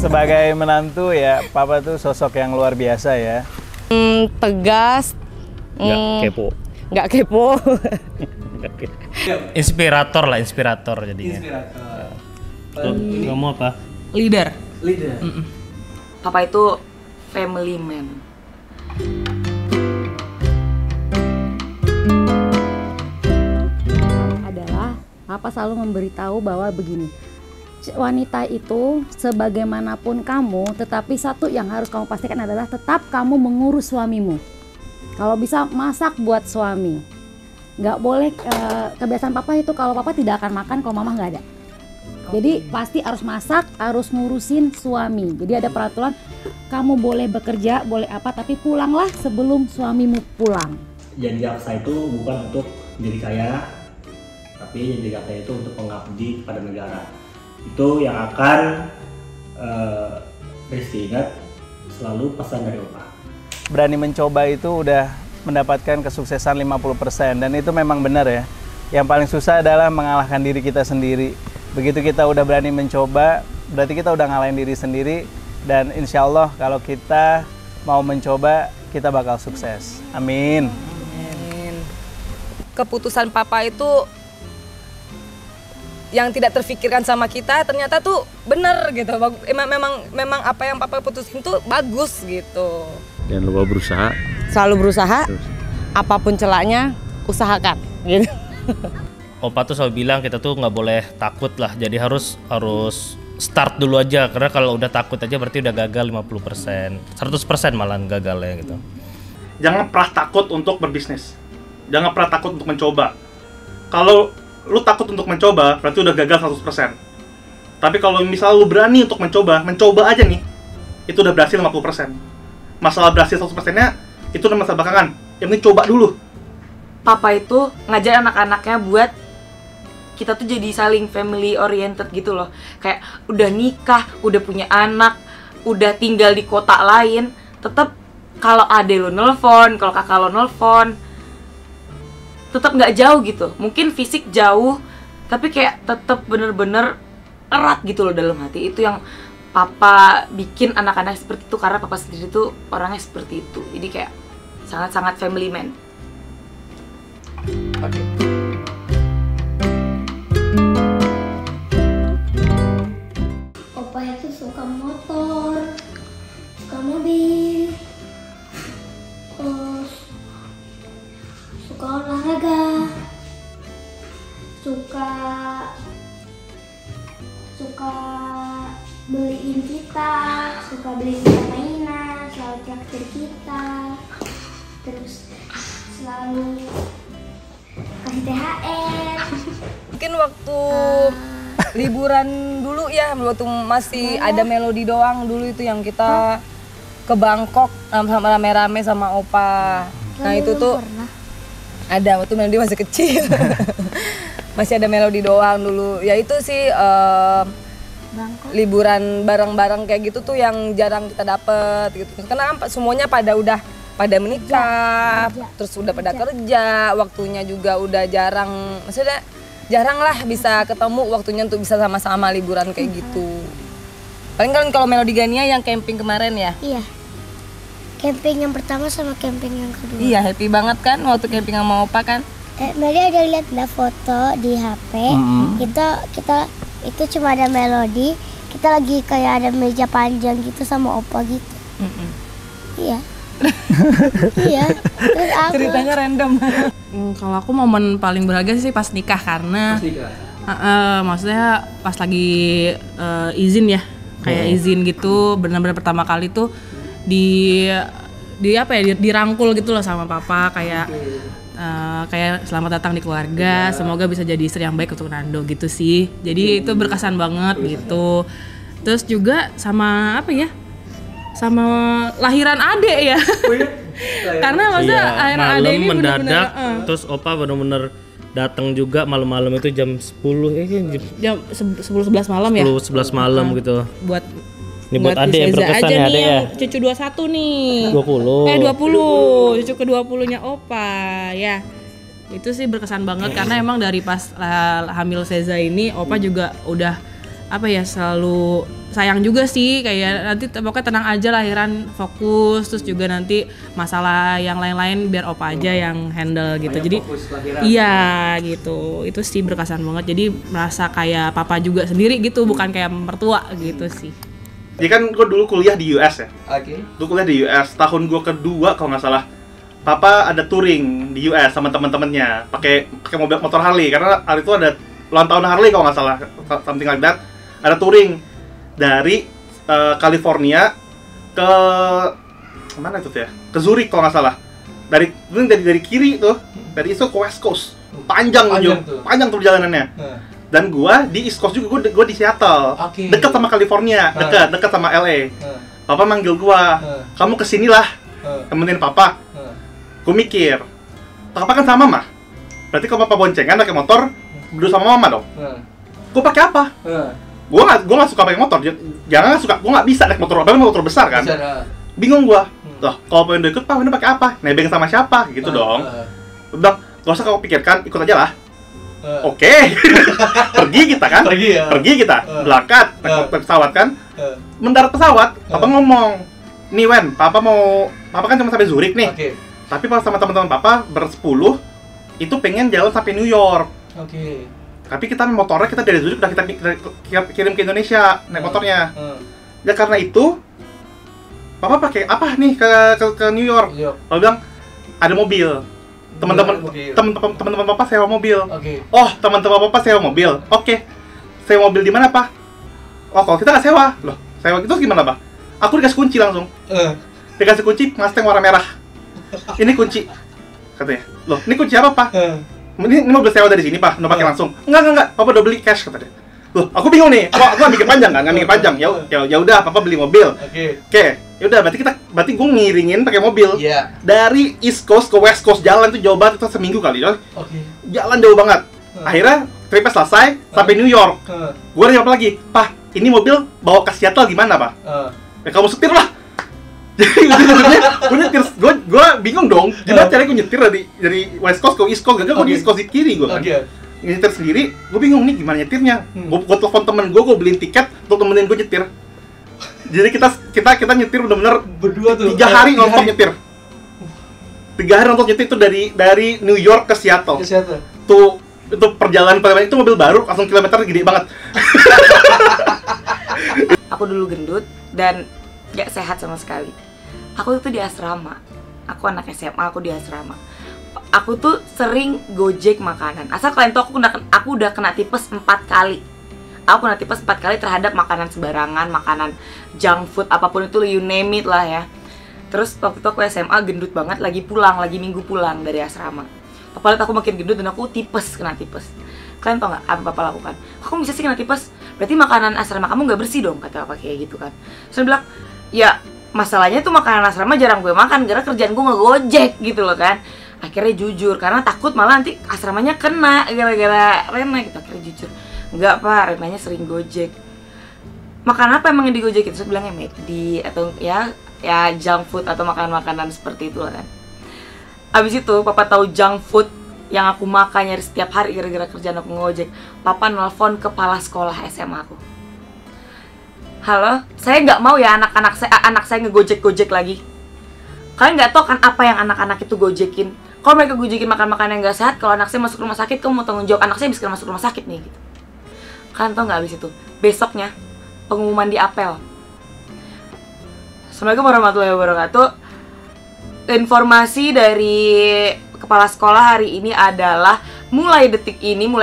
Sebagai menantu ya, Papa tuh sosok yang luar biasa ya. Tegas. Nggak kepo. Inspirator jadinya. Kamu apa? Leader. Papa itu family man. Adalah Papa selalu memberitahu bahwa begini, wanita itu sebagaimanapun kamu, tetapi satu yang harus kamu pastikan adalah tetap kamu mengurus suamimu. Kalau bisa masak buat suami, nggak boleh kebiasaan Papa itu kalau Papa tidak akan makan kalau Mama nggak ada. Jadi pasti harus masak, harus ngurusin suami. Jadi ada peraturan, kamu boleh bekerja, boleh apa, tapi pulanglah sebelum suamimu pulang. Jadi jaksa itu bukan untuk diri kaya, tapi jadi jaksa itu untuk mengabdi kepada negara. Itu yang akan Rizky ingat selalu pesan dari Opa. Berani mencoba itu udah mendapatkan kesuksesan 50%, dan itu memang benar ya. Yang paling susah adalah mengalahkan diri kita sendiri. Begitu kita udah berani mencoba, berarti kita udah ngalahin diri sendiri, dan insya Allah kalau kita mau mencoba, kita bakal sukses. Amin. Keputusan Papa itu yang tidak terfikirkan sama kita ternyata tuh bener gitu. Memang apa yang Papa putusin tuh bagus gitu. Jangan lupa berusaha. Selalu berusaha. Apapun celaknya usahakan gitu. Opa tuh selalu bilang kita tuh nggak boleh takut lah. Jadi harus start dulu aja, karena kalau udah takut aja berarti udah gagal 50%. 100% malahan gagalnya gitu. Jangan pernah takut untuk berbisnis. Jangan pernah takut untuk mencoba. Kalau lu takut untuk mencoba, berarti udah gagal 100%. Tapi kalau misal lu berani untuk mencoba aja nih, itu udah berhasil 50%. Masalah berhasil 100%-nya, itu udah masalah belakangan. Yang penting coba dulu. Papa itu ngajar anak-anaknya buat kita tuh jadi saling family oriented gitu loh. Kayak udah nikah, udah punya anak, udah tinggal di kota lain, tetap kalau ade lo nelpon, kalau kakak lo nelpon, tetap nggak jauh gitu. Mungkin fisik jauh, tapi kayak tetap bener-bener erat gitu loh dalam hati. Itu yang Papa bikin anak-anak seperti itu, karena Papa sendiri tuh orangnya seperti itu. Jadi kayak sangat-sangat family man. Oke. Opa itu suka motor, suka mobil, terus suka olahraga, suka beliin kita, suka beliin kita mainan, selalu traktir kita, terus selalu kasih THR. Mungkin waktu liburan dulu ya, waktu masih ada Melodi doang dulu itu yang kita ke Bangkok sama rame-rame sama Opa. Nah itu tuh ada waktu Melodi masih kecil. Masih ada Melodi doang dulu. Ya itu sih liburan bareng-bareng kayak gitu tuh yang jarang kita dapet gitu. Karena semuanya pada menikah, terus udah pada kerja, waktunya juga udah jarang, maksudnya jarang lah bisa ketemu waktunya untuk bisa sama-sama liburan kayak gitu. Paling kan kalau Melodi Gania yang camping kemarin ya? Iya, camping yang pertama sama camping yang kedua. Iya, happy banget kan waktu camping sama Opa kan? Melodi ada lihat foto di HP, kita itu cuma ada Melodi, kita lagi kayak ada meja panjang gitu sama Opa gitu. Iya. Iya, terus aku ceritanya random. Kalau aku momen paling berharga sih pas nikah, karena maksudnya pas lagi izin ya, kayak izin gitu, benar-benar pertama kali tuh di apa ya, dirangkul gitu loh sama Papa, kayak kayak selamat datang di keluarga, semoga bisa jadi istri yang baik untuk Nando gitu sih. Jadi itu berkesan banget gitu. Terus juga sama apa ya? Sama lahiran adek ya. Karena maksudnya lahiran adek ini mendadak, terus Opa bener-bener datang juga malam-malam itu jam 10 jam 10-11 malam ya. 10-11 malam gitu. Buat adek yang berkesan ya, adek ya. Cucu 21 nih. 20. Cucu ke-20-nya Opa ya. Itu sih berkesan banget karena emang dari pas hamil Seza ini Opa juga udah apa ya, selalu sayang juga sih, kayak nanti pokoknya tenang aja lahiran, fokus, terus juga nanti masalah yang lain-lain biar opa aja yang handle gitu. Jadi iya gitu, itu sih berkesan banget. Jadi merasa kayak papa juga sendiri gitu, bukan kayak mertua gitu sih. Jadi kan gue dulu kuliah di US ya. Oke. Gue kuliah di US, tahun gue kedua kalau nggak salah. Papa ada touring di US sama teman-temannya, pakai mobil motor Harley, karena hari itu ada ulang tahun Harley kalau nggak salah, something like that. Ada touring dari California ke mana itu ya? Ke Zurich kalau nggak salah. Dari kiri tuh, dari East Coast ke West Coast, panjang tuh perjalanannya. Dan gua di East Coast juga, gua di Seattle, dekat sama California, dekat sama LA. Papa manggil gua, kamu kesinilah, temenin papa. Gue mikir, papa kan sama mama. Berarti kalau papa boncengan pakai motor, berdua sama mama dong. Gue pakai apa? Gue nggak suka pakai motor. Jangan nggak suka, gue nggak bisa naik motor. Apalagi motor besar kan. Bingung gue. Loh, kalau pengen ikut, pak, ini pakai apa? Nebeng sama siapa? Gitu dong. Udah, gak usah kamu pikirkan, ikut aja lah. Oke. Pergi kita kan? Pergi kita. Berangkat, naik pesawat kan? Mendarat pesawat, papa ngomong, nih Wen, papa kan cuma sampai Zurich nih. Tapi pas sama teman-teman papa bersepuluh itu pengen jalan sampai New York. Tapi kita motornya kita dari Zurich udah kita kirim ke Indonesia naik motornya. Ya karena itu papa pakai apa nih ke New York? Papa bilang ada mobil. Teman-teman papa sewa mobil. Oh, teman-teman papa sewa mobil. Oke. Sewa mobil di mana, Pak? Oh, kalau kita nggak sewa. Loh, sewa itu gimana, Pak? Aku dikasih kunci langsung. Dikasih kunci Mustang warna merah. Ini kunci, katanya. Loh, ini kunci apa, Pak? Ini mobil sewa dari sini, Pak. Udah pakai langsung. Enggak. Papa udah beli cash, katanya. Loh, aku bingung nih. Aku nggak mikir panjang kan? Nggak mikir panjang. Ya udah, Papa beli mobil. Oke. Ya udah, berarti gue ngiringin pakai mobil. Dari East Coast ke West Coast jalan tuh jauh banget, itu seminggu kali, loh. Jalan jauh banget. Akhirnya tripnya selesai sampai New York. Gue nanya apa lagi? Pak, ini mobil bawa ke Seattle gimana, Pak? Ya kamu setir lah. Jadi gue bingung dong. Gimana caranya gue nyetir dari West Coast ke East Coast? Gagal gue di East Coast di kiri gue kan. Nyetir sendiri, gue bingung nih gimana nyetirnya. Gue telepon temen gue beliin tiket untuk temenin gue nyetir. Jadi kita nyetir bener-bener berdua tuh. 3 hari nonton nyetir. 3 hari nonton nyetir itu dari New York ke Seattle. Tuh itu perjalanan itu mobil baru langsung kilometer gede banget. Aku dulu gendut dan gak sehat sama sekali. Aku tuh di asrama. Aku anak SMA, aku di asrama. Aku tuh sering gojek makanan. Asal kalian tahu aku udah kena tipes 4 kali. Aku kena tipes 4 kali terhadap makanan sembarangan, makanan junk food, apapun itu, you name it lah ya. Terus waktu itu aku SMA gendut banget, lagi minggu pulang dari asrama. Papa lihat aku makin gendut dan aku kena tipes. Kalian tau gak apa Papa lakukan? Aku bisa sih kena tipes? Berarti makanan asrama kamu gak bersih dong, kata Papa kayak gitu kan. Terus bilang, ya masalahnya tuh makanan asrama jarang gue makan, karena kerjaan gue ngegojek gitu loh kan. Akhirnya jujur, karena takut malah nanti asramanya kena gara-gara Rena gitu. Akhirnya jujur, enggak Pak, Renanya sering gojek. Makan apa emang yang digojekin? Terus bilangnya McD atau ya junk food atau makanan-makanan seperti itu lah kan. Abis itu Papa tahu junk food yang aku makan nyari setiap hari gara-gara kerjaan aku ngojek. Papa nelfon kepala sekolah SMA aku. Halo, saya nggak mau ya anak saya ngegojek-gojek lagi. Kalian nggak tahu kan apa yang anak-anak itu gojekin. Kalau mereka gojekin makan-makan yang nggak sehat, kalau anak saya masuk rumah sakit, kamu mau tanggung jawab anak saya bisa masuk rumah sakit nih gitu. Kalian tahu nggak abis itu? Besoknya pengumuman di apel. Assalamualaikum warahmatullahi wabarakatuh. Informasi dari kepala sekolah hari ini adalah mulai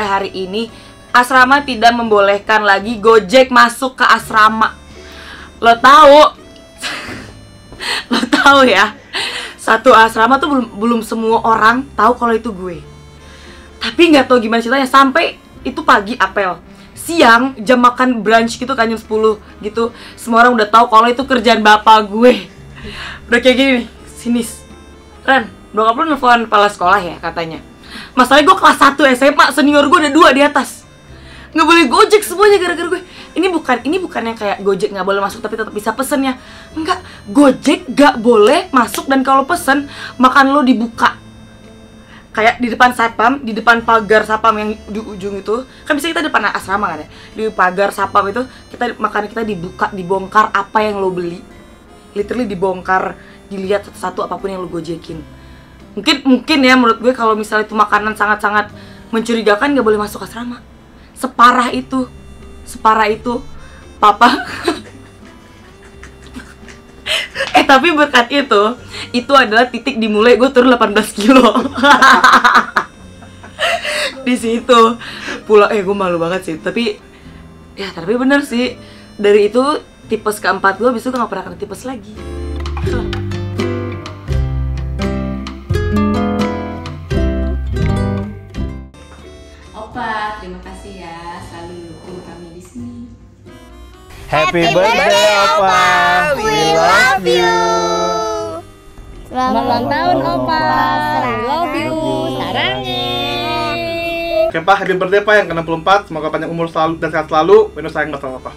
hari ini asrama tidak membolehkan lagi gojek masuk ke asrama. Lo tahu ya, satu asrama tuh belum semua orang tahu kalau itu gue. Tapi nggak tahu gimana ceritanya sampai itu pagi apel, siang jam makan brunch gitu kan jam 10 gitu, semua orang udah tahu kalau itu kerjaan bapak gue. Udah kayak gini nih, sinis. Ren, bokap lu nelfon kepala sekolah ya katanya. Masalahnya gue kelas 1 SMA, senior gue udah 2 di atas. Nggak boleh gojek semuanya gara-gara gue. Ini bukan yang kayak gojek nggak boleh masuk tapi tetap bisa pesen ya. Enggak, gojek nggak boleh masuk dan kalau pesen makan lo dibuka. kayak di depan satpam, di depan pagar satpam yang di ujung itu, kan bisa kita depan asrama kan ya, di pagar satpam itu makanan kita dibongkar apa yang lo beli, literally dibongkar, dilihat satu-satu apapun yang lo gojekin. Mungkin ya menurut gue kalau misalnya itu makanan sangat-sangat mencurigakan nggak boleh masuk asrama. Separah itu papa. Tapi berkat itu adalah titik dimulai gue turun 18 kilo. Di situ pulang, gue malu banget sih, tapi bener sih, dari itu tipes keempat gue, abis itu gue gak pernah kena tipes lagi. Opa, terima kasih ya selalu dukung kami di sini. Happy birthday Opa, we love you. Selamat ulang tahun Opa, we love you, sarangi. Oke Pak, happy birthday Pak yang ke-64. Semoga panjang umur selalu dan sehat selalu. Windu sayang banget sama Pak.